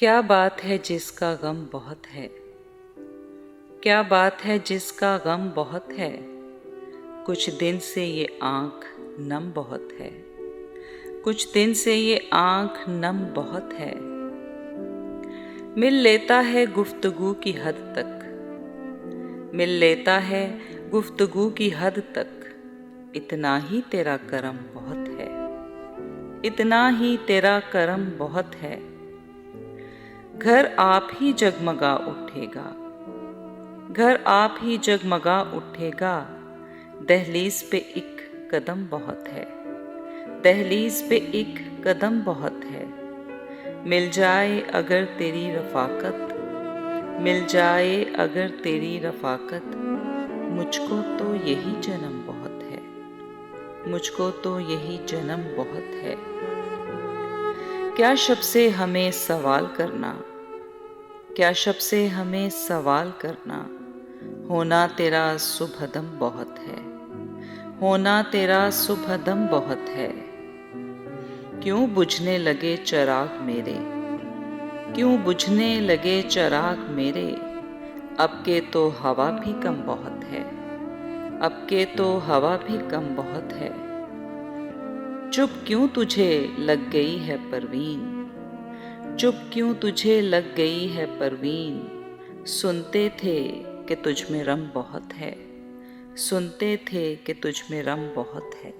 क्या बात है जिसका गम बहुत है, क्या बात है जिसका गम बहुत है। कुछ दिन से ये आँख नम बहुत है, कुछ दिन से ये आँख नम बहुत है। मिल लेता है गुफ्तगू की हद तक, मिल लेता है गुफ्तगू की हद तक। इतना ही तेरा करम बहुत है, इतना ही तेरा करम बहुत है। घर आप ही जगमगा उठेगा, घर आप ही जगमगा उठेगा। दहलीज पे एक कदम बहुत है, दहलीज पे एक कदम बहुत है। मिल जाए अगर तेरी रफ़ाकत, मिल जाए अगर तेरी रफ़ाकत। मुझको तो यही जन्म बहुत है, मुझको तो यही जन्म बहुत है। क्या शब से हमें सवाल करना, क्या शब से हमें सवाल करना। होना तेरा सुबहदम बहुत है, होना तेरा सुबहदम बहुत है। क्यों बुझने लगे चिराग मेरे, क्यों बुझने लगे चिराग मेरे। अब के तो हवा भी कम बहुत है, अब के तो हवा भी कम बहुत है। चुप क्यों तुझे लग गई है परवीन, चुप क्यों तुझे लग गई है परवीन। सुनते थे कि तुझ में रम बहुत है, सुनते थे कि तुझ में रम बहुत है।